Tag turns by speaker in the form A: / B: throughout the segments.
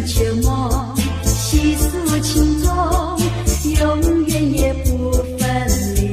A: 旧梦，细诉情衷，永远也不分离。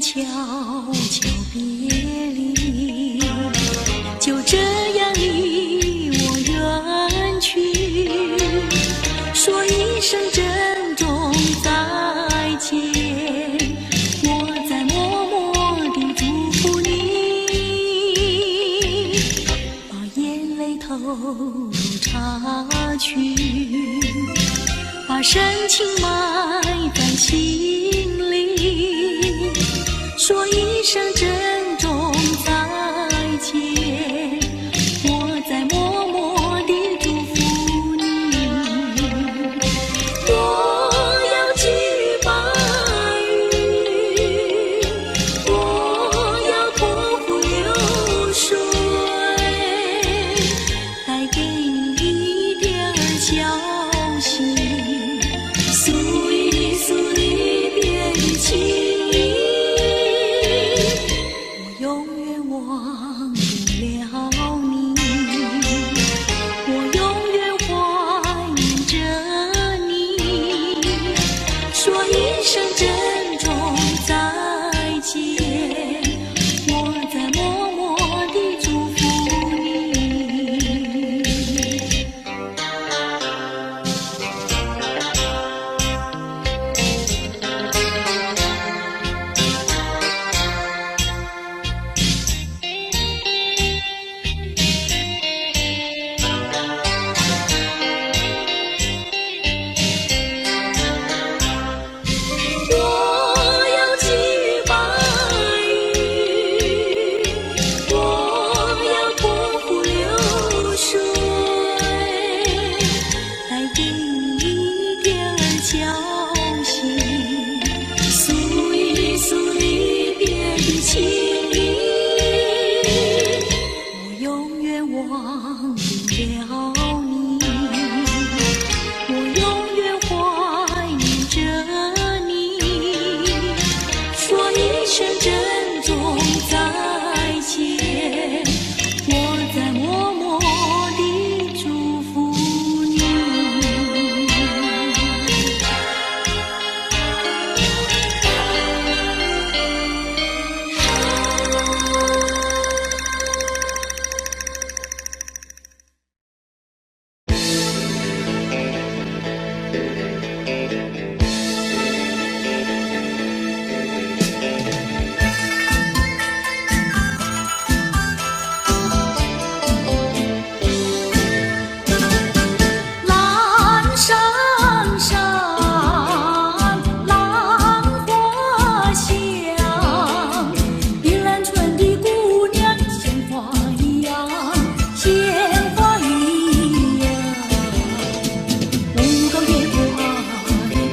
B: 悄悄别离，就这样离我远去，说一声珍重再见，我在默默地祝福你，把眼泪投入茶去，把深情埋在心里，说一声珍重再见，我在默默地祝福消息，诉一诉离别的情意，我永远忘不了你，我永远怀念着你，说一声珍重再见，我在默默地祝福你。我要寄予白羽，我要托付流水，带给你一点儿消息，诉一诉离别的情意，我永远忘不了你，我永远怀念着你，说一声珍重再见，我在默默地祝福你。蓝山上，浪花香，碧兰村的姑娘鲜花一样，鲜花一样。不高也不矮，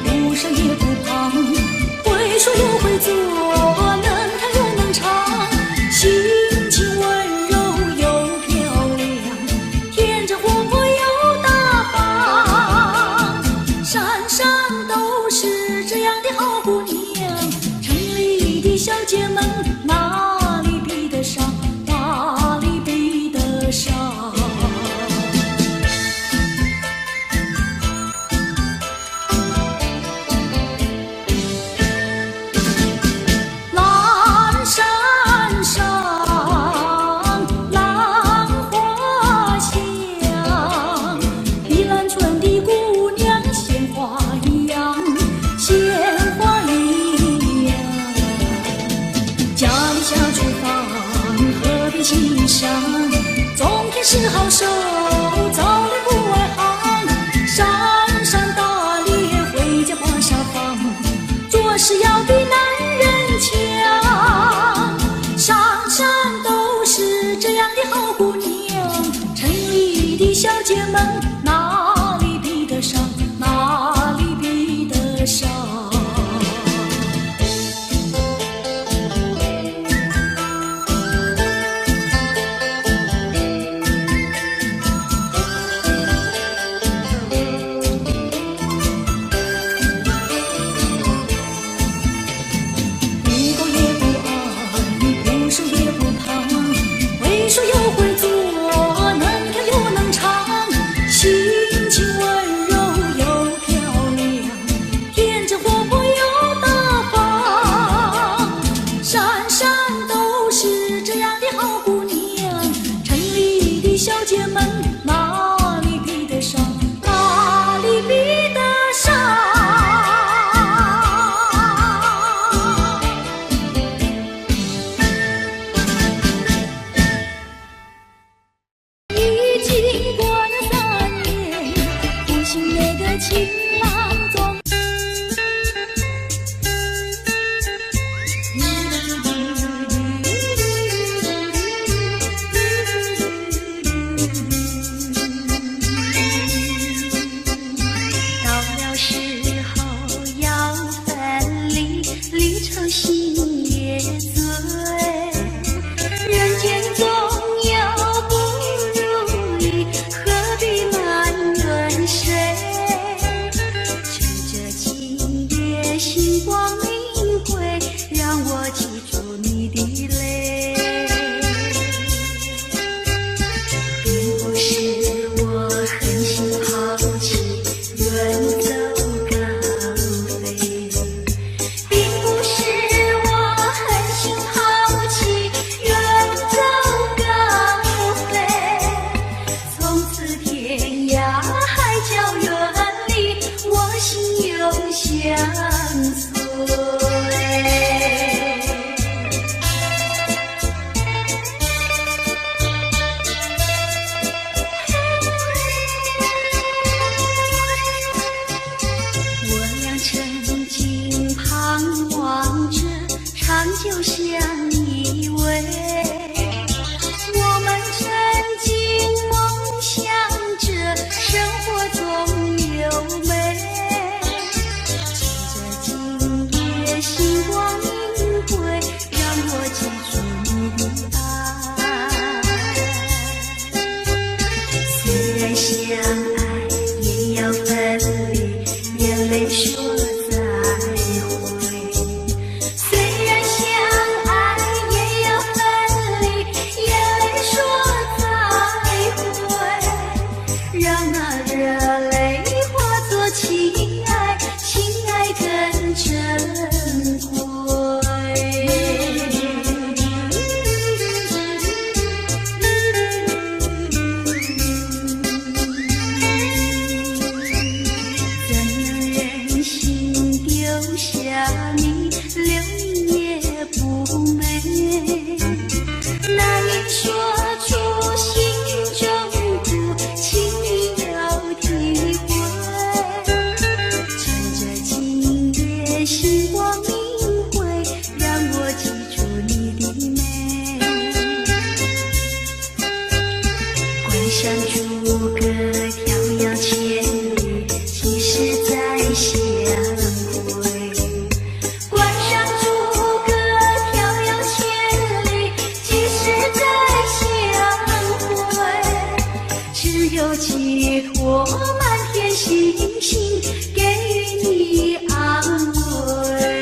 B: 不上也不胖，会说又会做，能弹又能唱，心情温柔又漂亮，天真活泼又大方，山上都是这样的好姑娘，城里的小姐们哪里比得上，哪里比得上。蓝山上，浪花香，碧兰村的姑娘鲜花一样，鲜花一样。家里下厨房，河边欣赏，种田是好手，早恋不外行，山上打猎，回家把沙放，做事要比男人强，山上都是这样的好姑娘，城里的小姐们哪里比得上，哪里比得上。不高也不矮，不瘦也不胖，会说又会做，能跳又能唱，心情温柔又漂亮，天真活泼又大方，山上都是这样的好姑娘，城里的小姐们哪里比得上，哪里比得上。已经过了3年，不信那个情郎总。到了时候要分离，离愁心也醉，人间总有不如意，何必埋怨谁？
A: 星星给你安慰。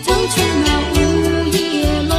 B: 走去那午夜。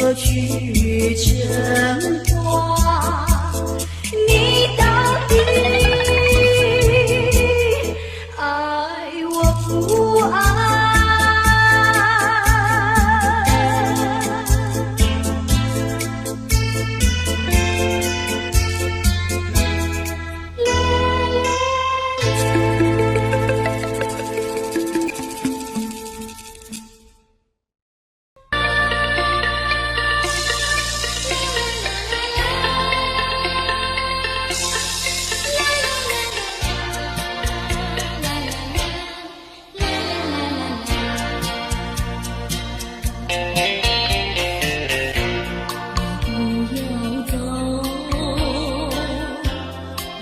A: 何去成花？你到底爱我不爱？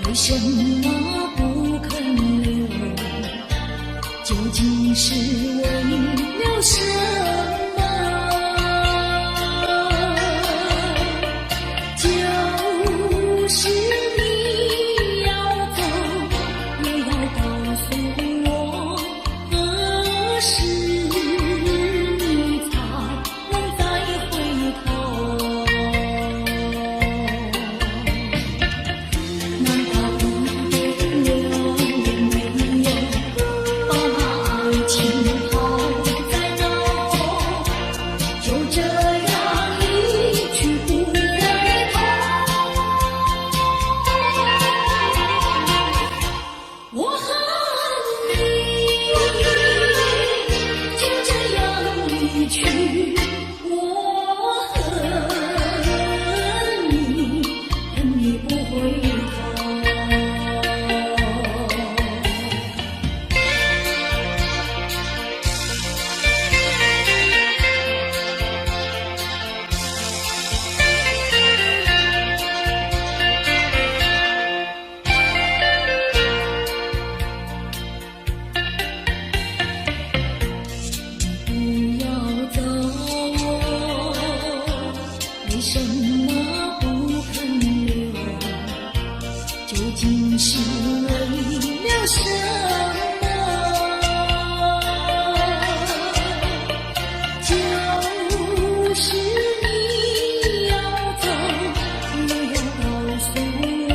B: 为什么不肯留？究竟是为了什么？就是你要走，也要告诉我何时你才能再回头。难道一点留也没有，把那爱情抛在脑后，就这样一去不回头？我恨你，就这样离去。我恨你，恨你不回头。不要走，为什么不肯留？究竟是为了什么？就是你要走，也要告诉我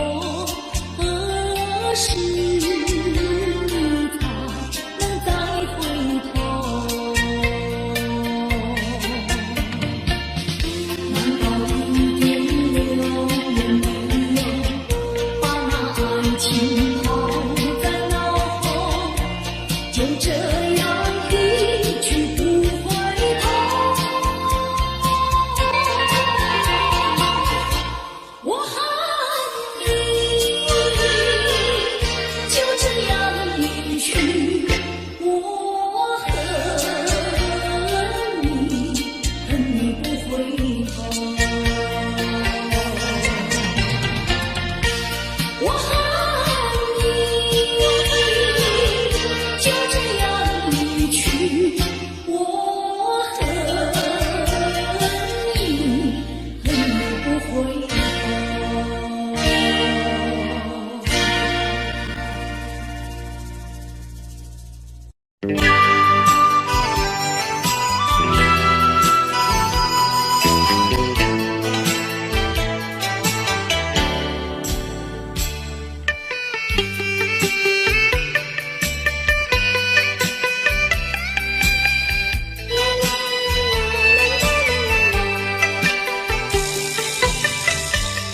B: 何时你才能再回头。难道一点留也没有，把那爱情抛在脑后，就这样一去不回头？我恨你，就这样离去。我恨你，恨你不回头。我恨你，就这样离去。我恨你，恨你不回头。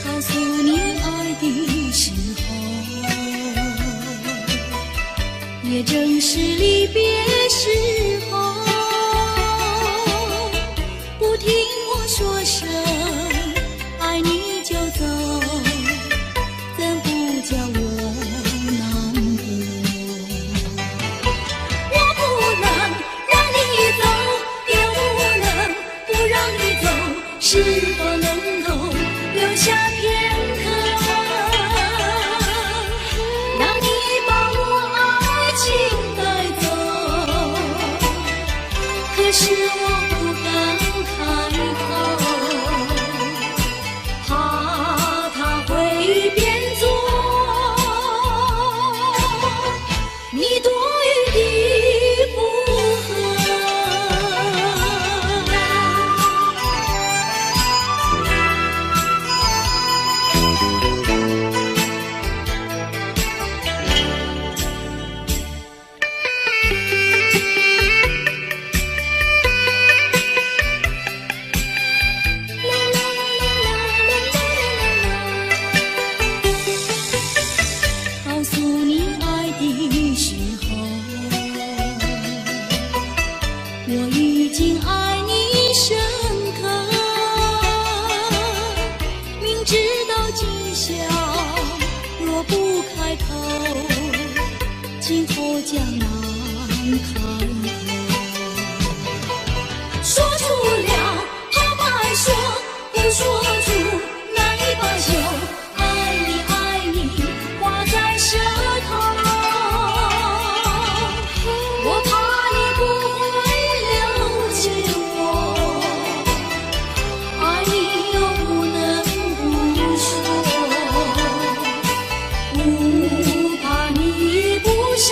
B: 告诉你爱的时候，也正是离别时候。不听我说声爱你就走，怎不叫我难过？我不能让你走，也不能不让你走，是否能够留下片刻，让你把我爱情带走？可是我不敢开口，怕它会变作你多余的负荷。江南开口。说出了他白说，不说出那一把酒。爱你爱你，挂在舌头。我怕你不会了解我，爱你又不能不说，不怕你不舍。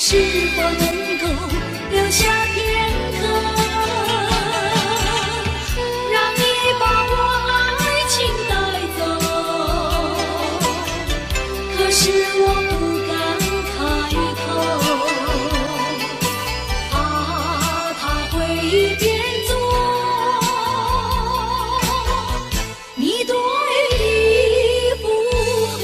B: 是否能够留下片刻，让你把我爱情带走？可是我不敢开口，怕他会变作你对的附和。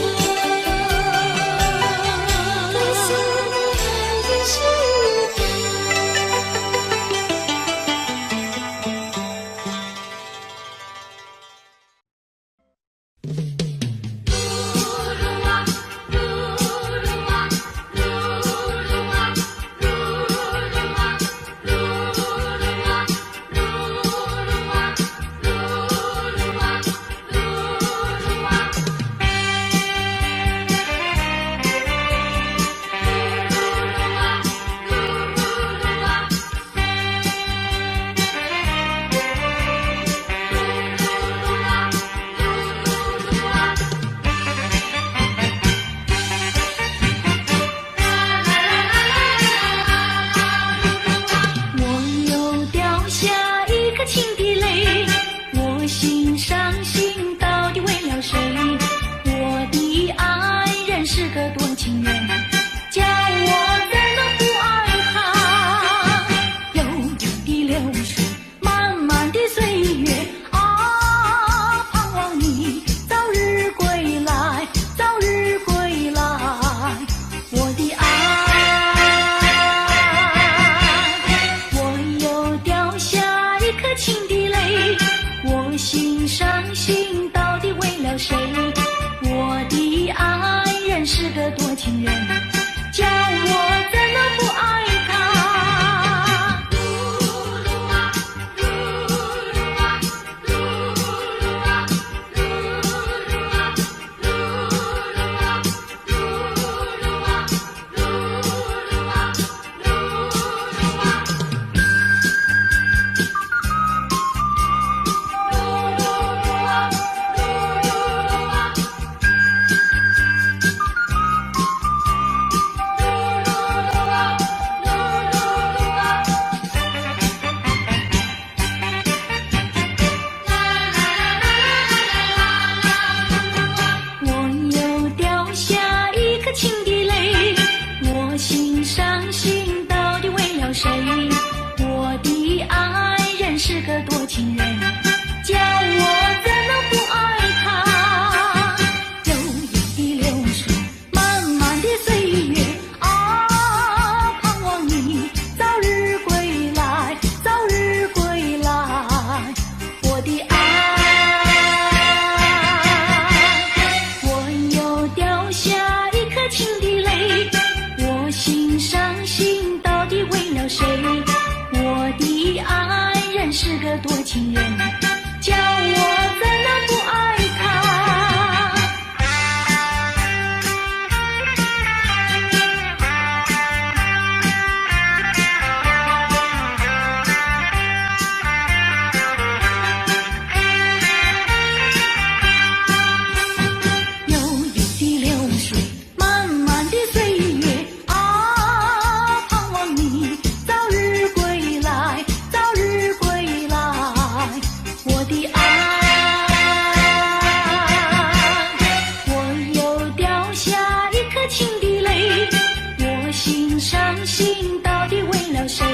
B: 到底为了谁？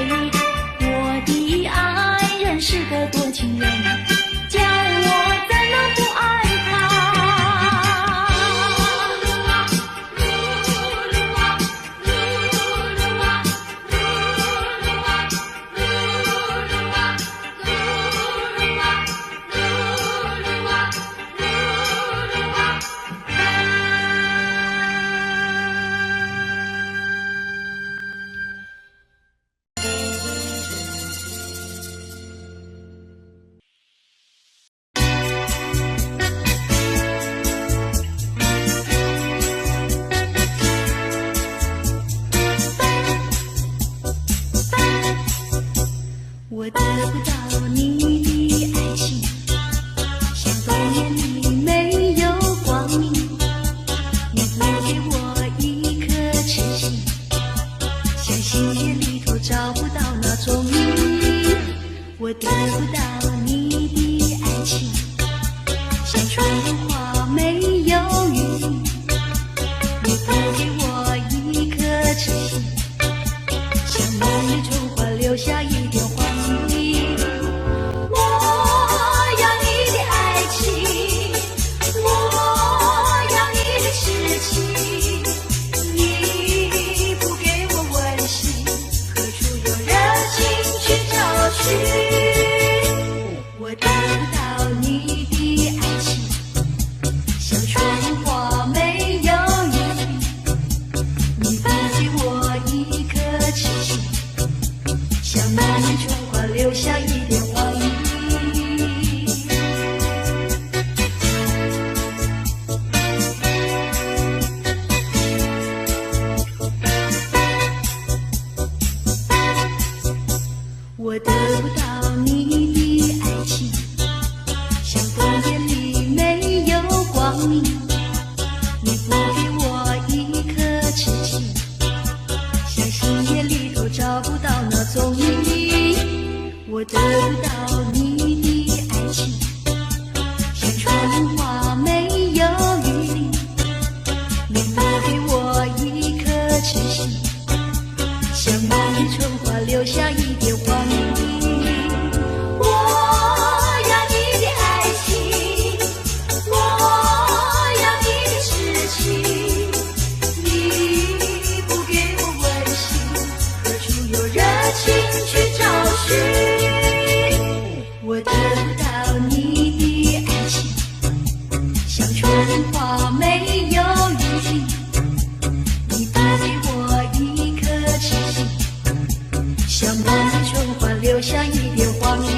B: 我的爱人是个多情人，叫我怎能不爱我得不到你的爱情，像冬夜里没有光明。你不给我一颗痴心，像星夜里头找不到那种意。我得不到你的爱情，像春花没有雨。你不给我一颗痴心，像梦里春花留下一点黄。我得不到你的爱情，像春花没有雨。你不给我一颗痴心，像梦里春花留下一点黄意。我得不到你的爱情，像冬夜里没有光明。你不给我一颗痴心，像星夜里头找不到那踪影。我得不到你的爱情，像春花没有雨淋。你不给我一颗痴心，像梦里春花留下一点黄意。我得不到你的爱情，像春花没有雨淋。你不给我一颗痴心，像梦里春花留下一点黄意。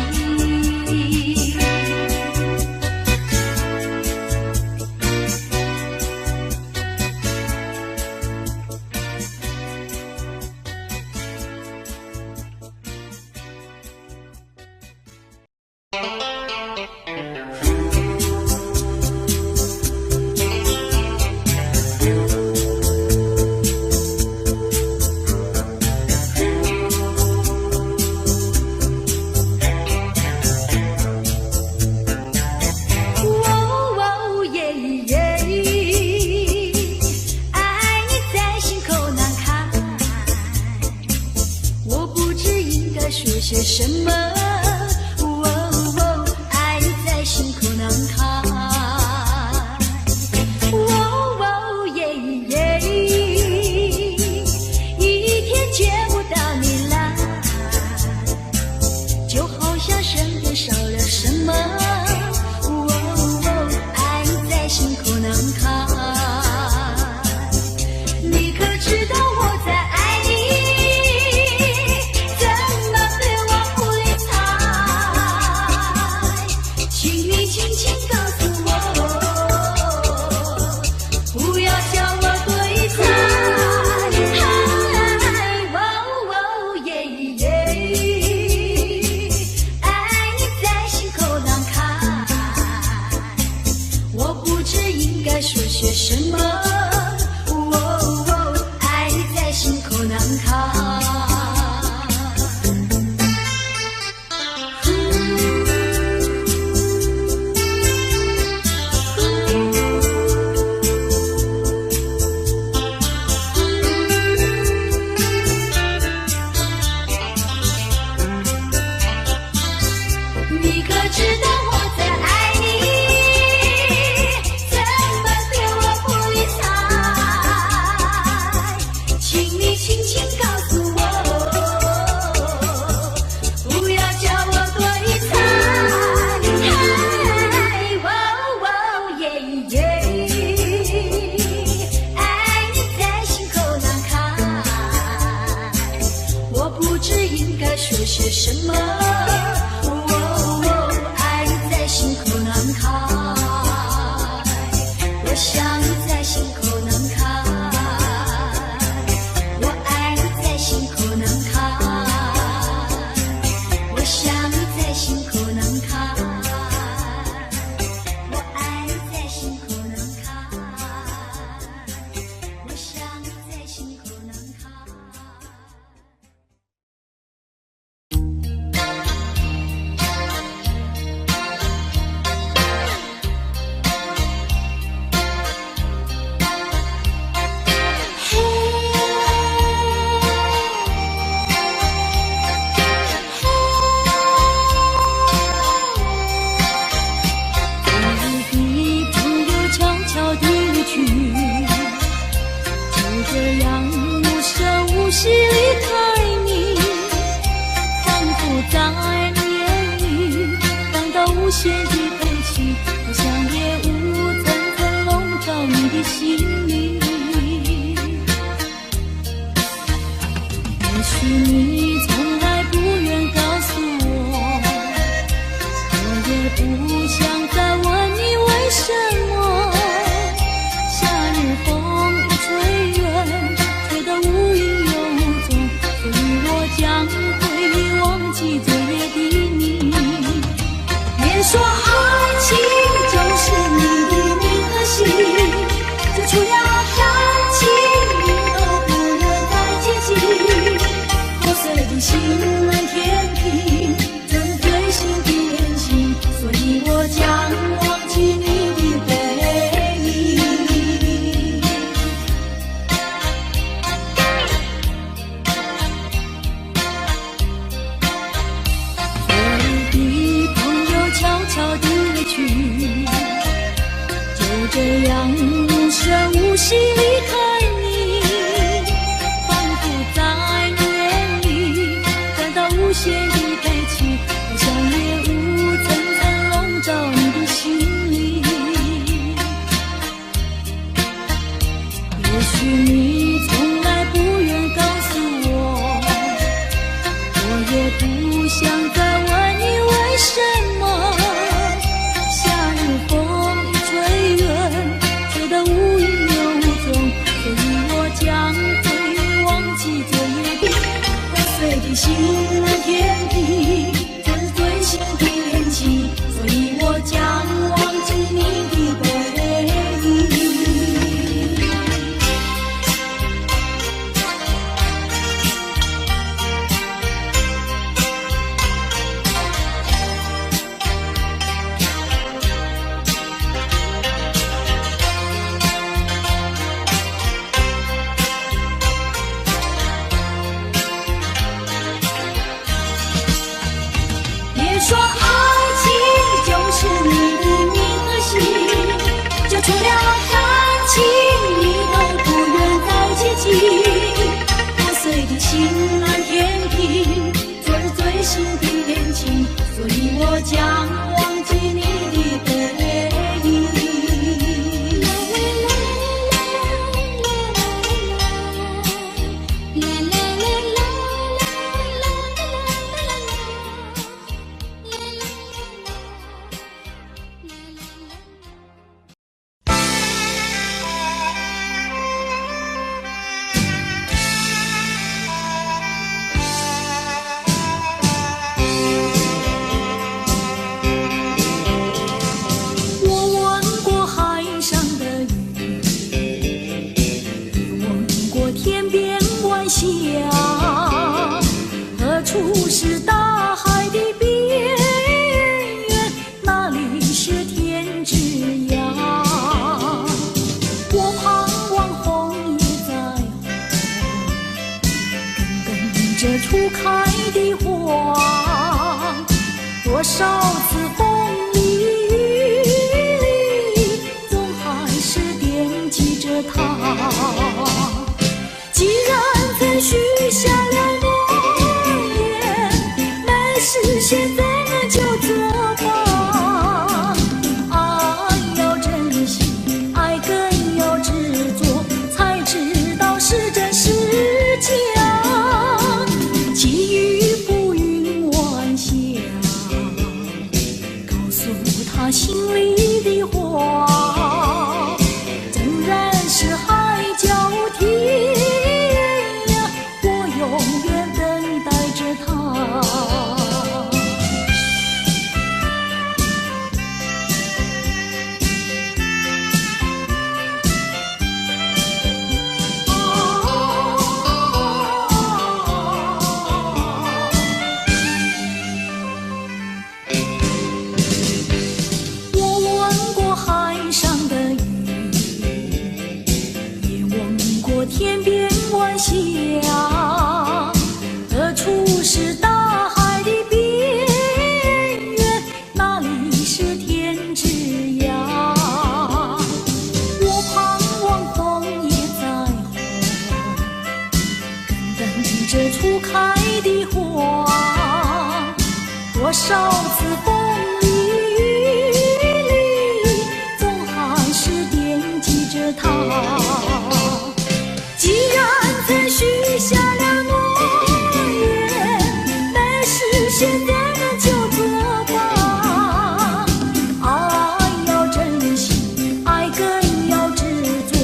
B: 说些什么？爱在心口难开。一天见不到你来，就好像身边少了什么。爱在心口难开。你可知道我在爱你？怎么对我不理睬？
A: 知道我在爱你，怎么对我不理睬？请你轻轻告诉我，不要叫我多疑猜。哦哦耶耶，爱你在心口难开，我不知应该说些什么。爱你在心口难开，我想你在心口难开，我爱你在心口难开，我想你在心口难开，我爱你在心口难开，我想你在心口难开。无限的悲戚，我想夜雾层层笼罩你的心里。也许你从来不愿告诉我，我也不想再问你为什么。夏日风一吹远，吹得无影又无踪，所以我将会忘记昨夜的你。说爱情就是你的名和姓，就除了感情你都不能再接近。破碎的心难填平，这是最新的恋情，所以我将忘记你的背影。就这样无声无息离开你，仿佛在夜里感到无限的悲戚，我像夜雾层层笼罩你的心里。也许你从来不愿告诉我，我也不想再问你为什么。心难填平，这是最新的恋情，所以我将忘记你的背影。说爱情就是你的名和姓，就除了感情你都不愿再接近。破碎的心难填平，这是最新的恋情，所以我将忘记你的背影。何处是大海的边缘？哪里是天之涯？我盼望红叶在根着初开的花，多少次风
B: 许下了诺言，没事现在呢就做吧。爱要珍惜，爱更要执着，才知道是真是假。际遇浮云晚霞，告诉他心里的话，纵然是海角天涯，我永远等待着他。我闻过海上的雨，也闻过天边晚霞，何处是大海的边缘？哪里是天之涯？我盼望枫叶再红，更等着初开的花。多少次风里雨里，总还是惦记着他。既然曾许下了诺言，没事现在呢就做吧。爱要珍惜，爱更要执着，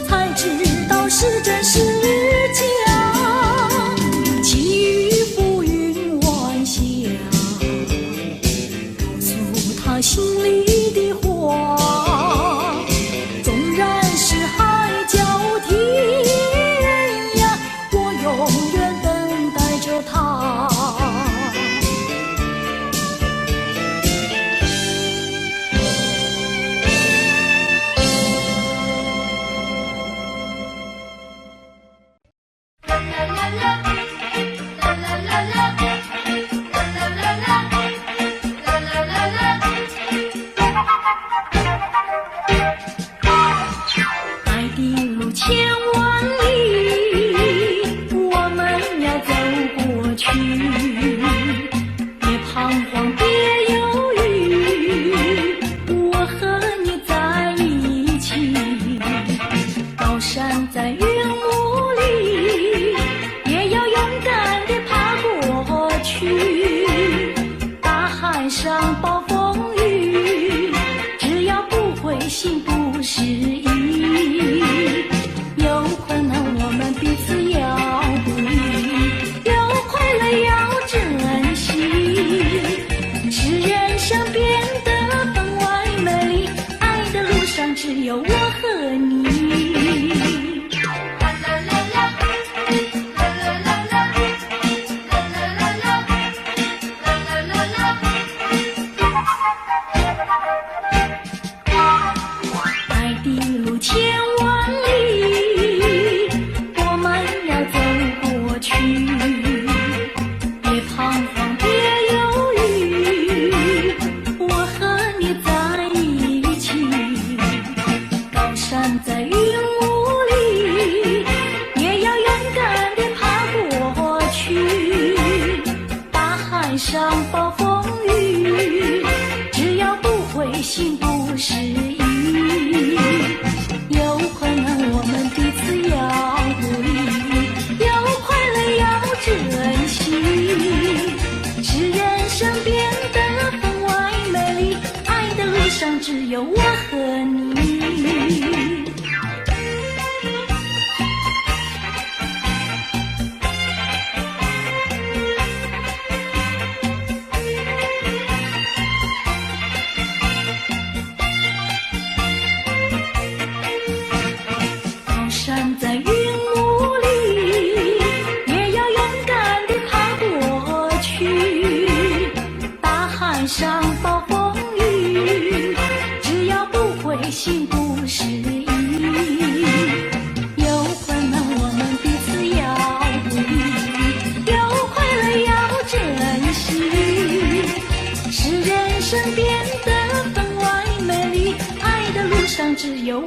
B: 才知道是真是假。际遇浮云晚霞，告诉他心里的话，纵然是海角天涯，我永远等待着他。爱的路千万里，我们要走过去，别彷徨，别犹豫，我和你在一起。高山在云雾里，也要勇敢地爬过去。大海上暴风雨，只要不灰心不失意。有困难我们彼此要鼓励，有快乐要珍惜。是人生变得分外美丽，爱的路上只有我和你。爱的路千万里，我们要走过去，别彷徨，别犹豫，我和你在一起。高山在云雾里，也要勇敢地爬过去。大海上暴风雨，只要不灰心不失意。有困难我们彼此要鼓励，有快乐要珍惜。是人生变得分外美丽，爱的路上只有我和你。高山在云雾里，也要勇敢地爬过去。大海上暴风雨，只要不灰心不失意。有困难我们彼此要鼓励，有快乐要珍惜。是人生变得分外美丽，爱的路上只有我。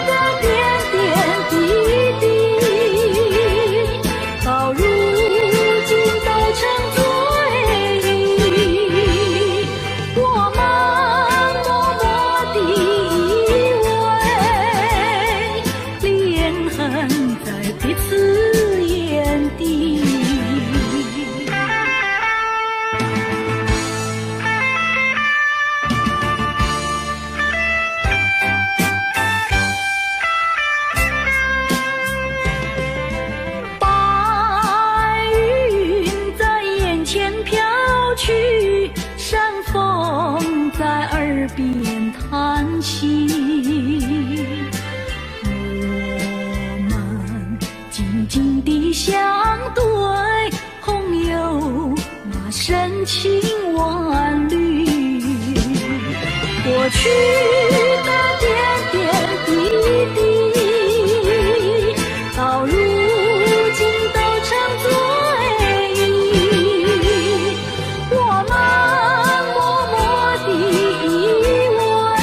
B: 的点点滴滴，到如今都成追忆。我们默默地依偎，恋恨在彼此眼底。白云在眼前飘去，山风在耳边叹息。我们静静地相对，朋友那深情万缕。过去的点点滴滴，到如今都成追忆。我们默默地依偎，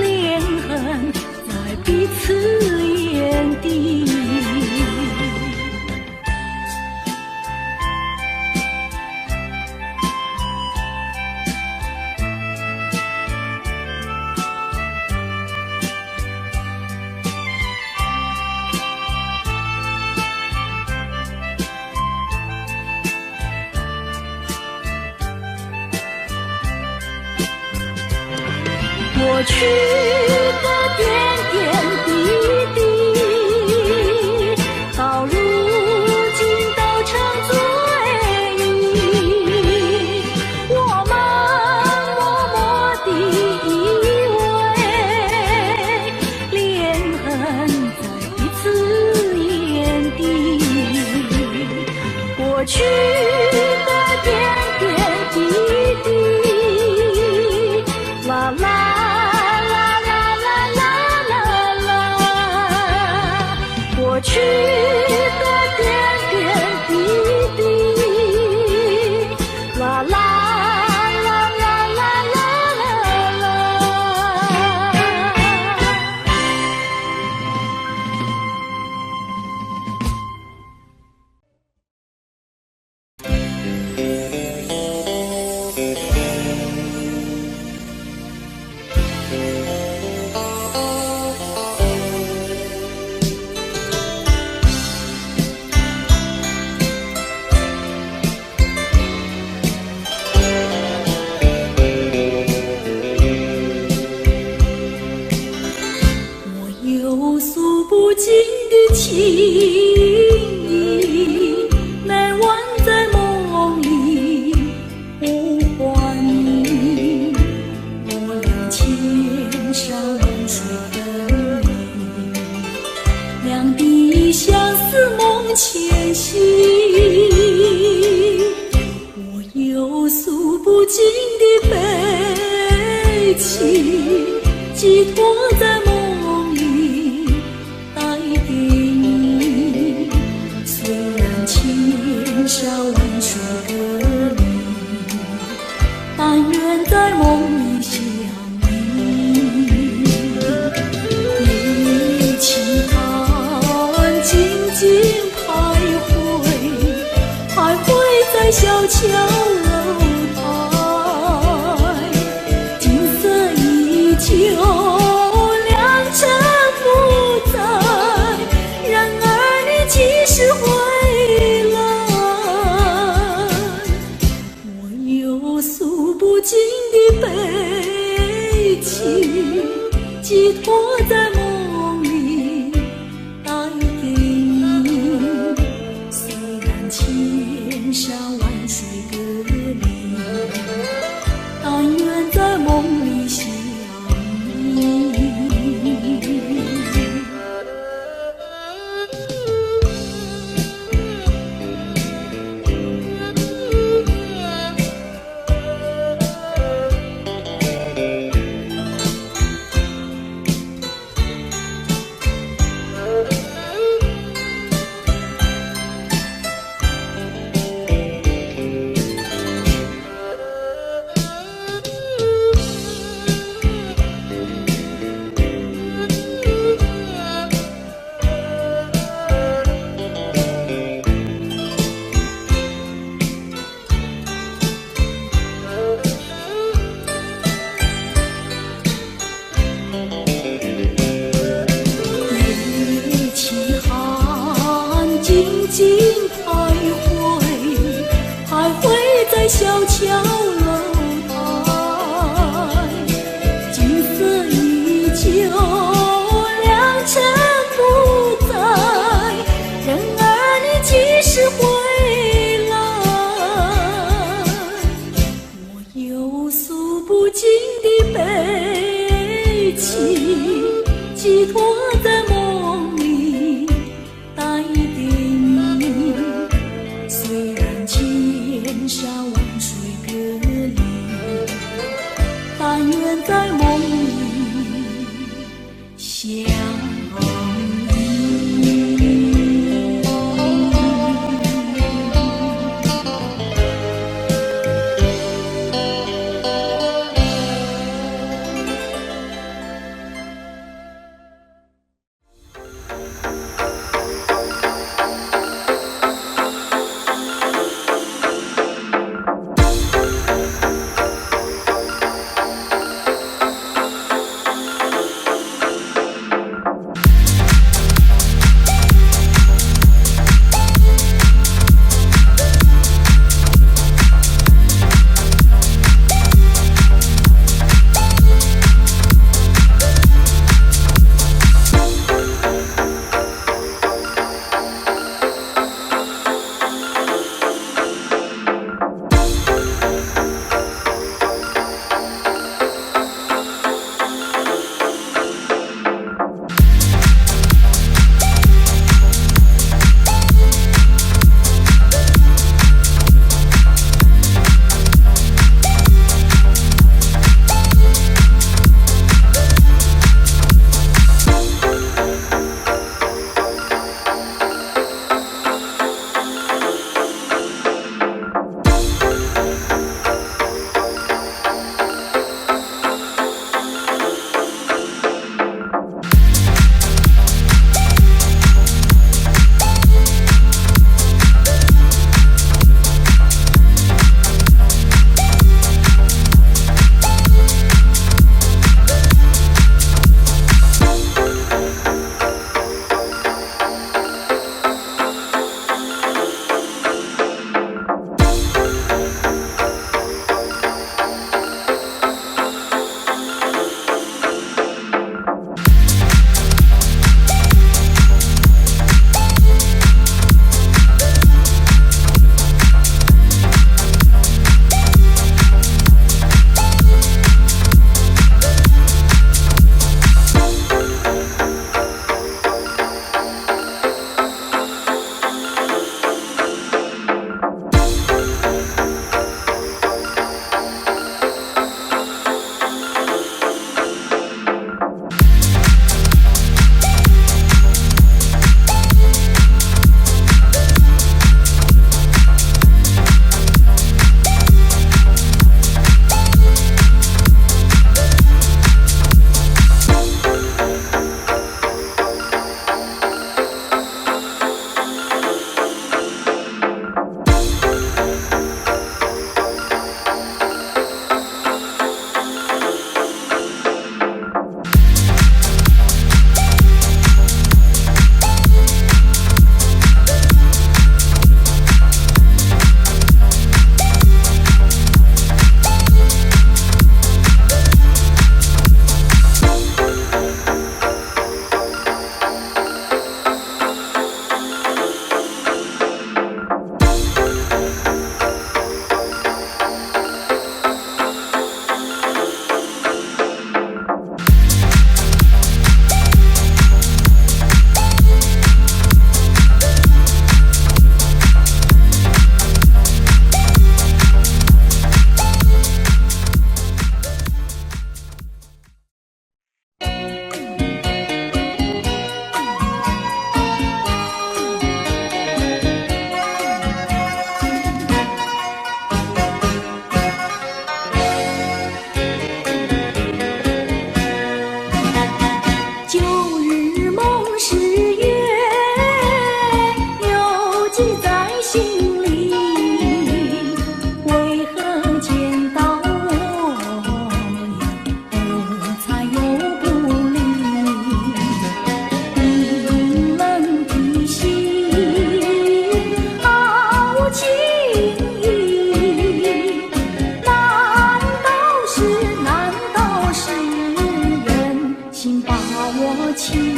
B: 恋恨在彼此眼底。过去的点点滴滴，到如今都成追忆。我们默默地依偎，恋恨在彼此眼底。过去的点点滴滴，啦啦。过去的点点滴滴，啦啦啦啦啦啦啦啦。我有诉不尽的情意，难忘在梦里呼唤你。我俩千山万水分离，两地相思梦前行。我有诉不尽的悲情，寄托在梦里带给你。虽然千山万水隔离，但愿在梦里相依。夜轻叹，静静徘徊，徘徊在小桥楼台。景色依旧，良辰不在，然而你几时回来？我有诉不尽的悲情，寄托在梦里带给你。虽然千山万水隔离，但愿在梦里相依。经徘徊，徘徊在小桥楼台，景色依旧，良辰不在，人儿你几时回来？我有诉不尽的悲情，寄托在梦里待定，虽然千山万水隔离，但愿在梦里相依。我情。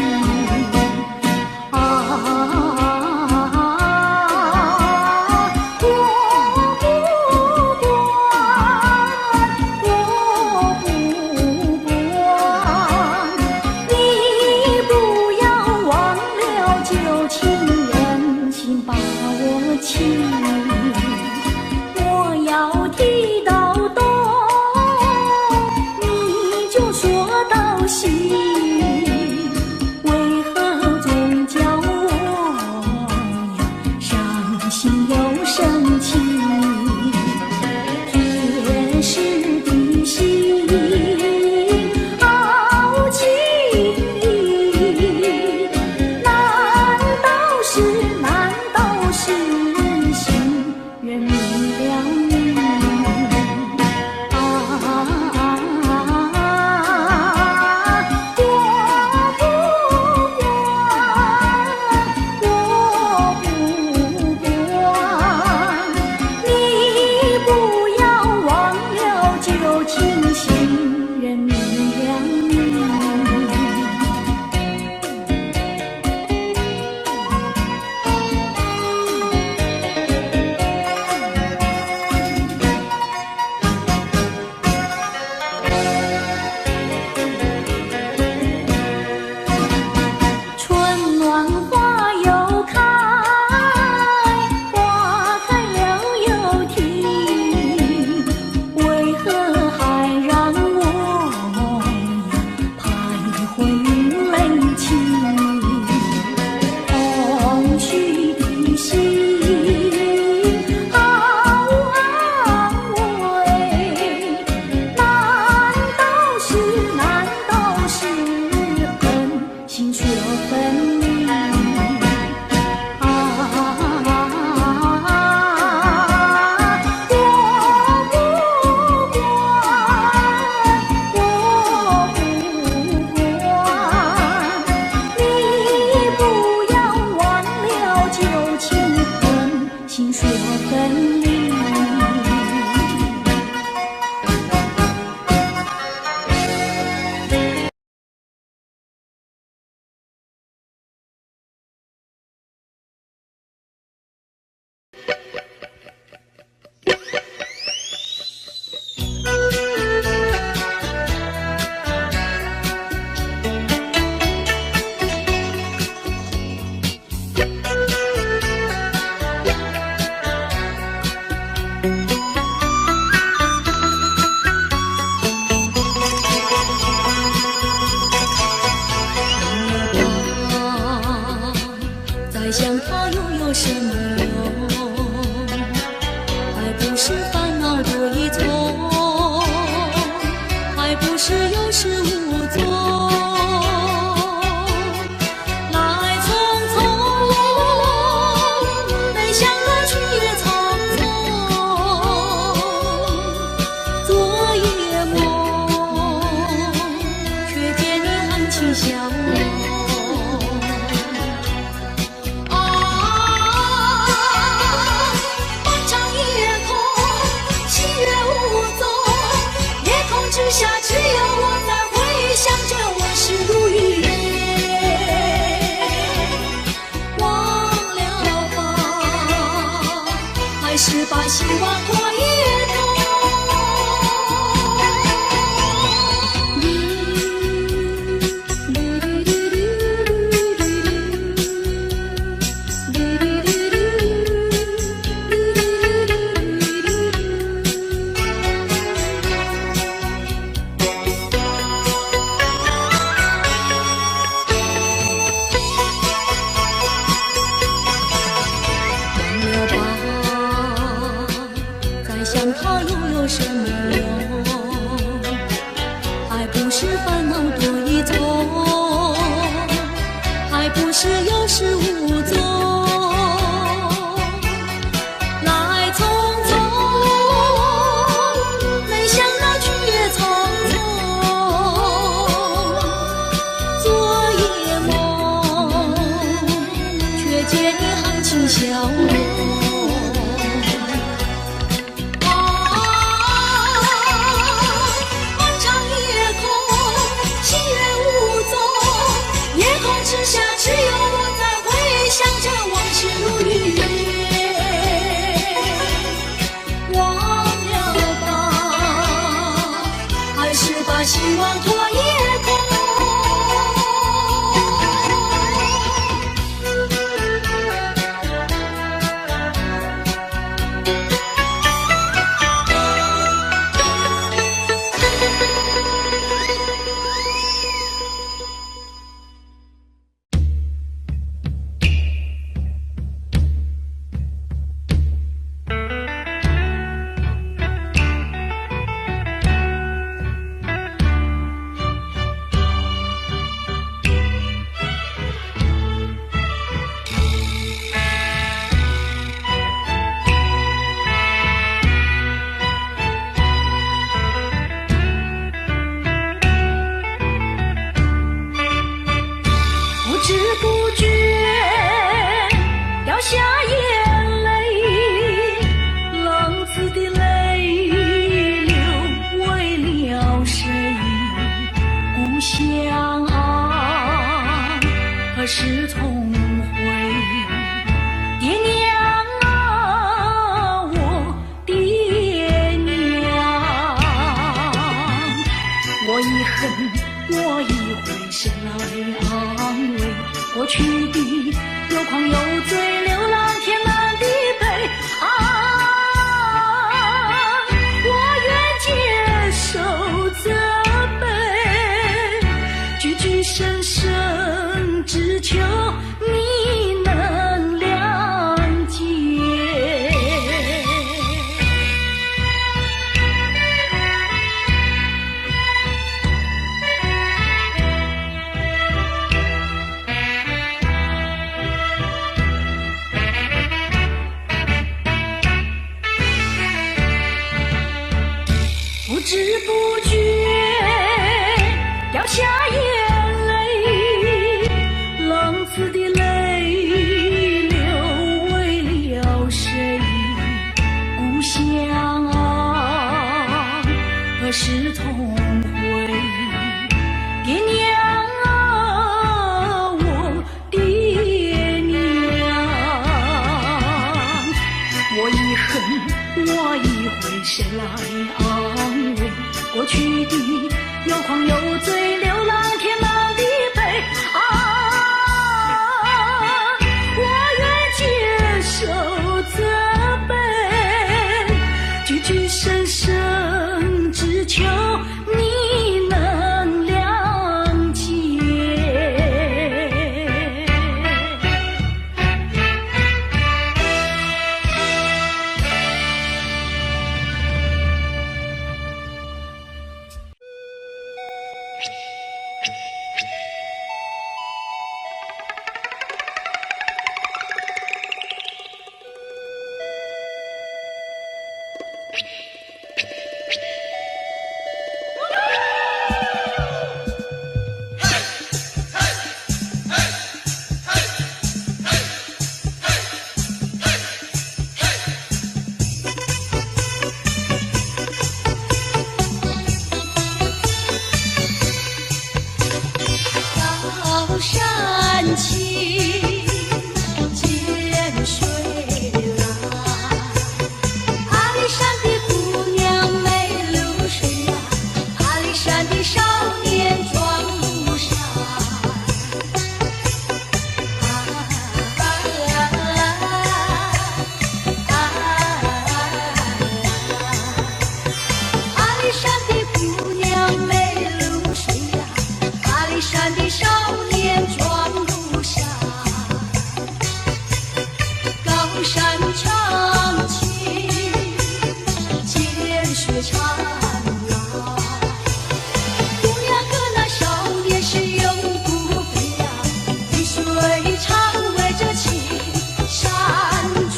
B: 我要提到东，你就说到西，为何总叫我呀伤心又生气？铁石的心，好情意，难道是心人明了你？我不管，你不要忘了旧情，心人明了你。春暖花又开，花开了又停，为何还让我呀徘徊于泪情？空虚的心好安慰，难道是恨心说分离？我不管，你不要忘了旧情，恨心说分离。再想他又有什么用？还不是烦恼多一重，还不是有始无终。来匆匆，没想到去也匆匆。昨夜梦，却见你含情笑容。之下只有我在回想着往事如云烟，忘了吧，还是把希望过一头。想他又有什么用？还不是烦恼多一重，还不是有始无终。来匆匆，没想到去也匆匆。昨夜梦，却见你含情笑容。望托夜空。是重回，爹娘啊，我爹娘，我一恨，我一悔，谁来安慰？过去的有狂有罪，流浪天南地北啊，我愿接受责备，句句深深，只求你能谅解。不知不觉掉下眼泪，浪子的泪流为了谁？故乡啊，何时重回？爹娘啊，我爹娘，我一恨，我一悔，谁来安慰？过去的有狂有罪，流浪天南地北啊，我愿接受责备，句句深深，只求你能谅解。高山青，涧水蓝，阿里山的姑娘美如水啊，阿里山的少年壮如山。阿里山的姑娘美如水啊，阿里山的少年壮如山。高山长青，涧水长蓝，姑娘和那少年是永不分呀，碧水长围着青山脚。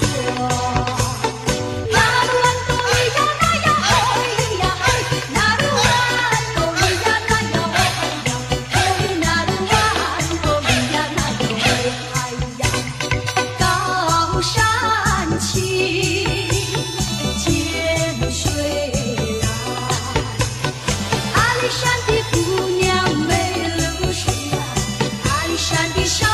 B: 那鲁安多咿呀那呀哦咿呀嘿，那鲁安多咿呀那呀哦咿呀嘿，那鲁安多咿呀那呀嘿嗨呀。高山青，涧水蓝，阿里山的姑娘美如水呀，阿里山的少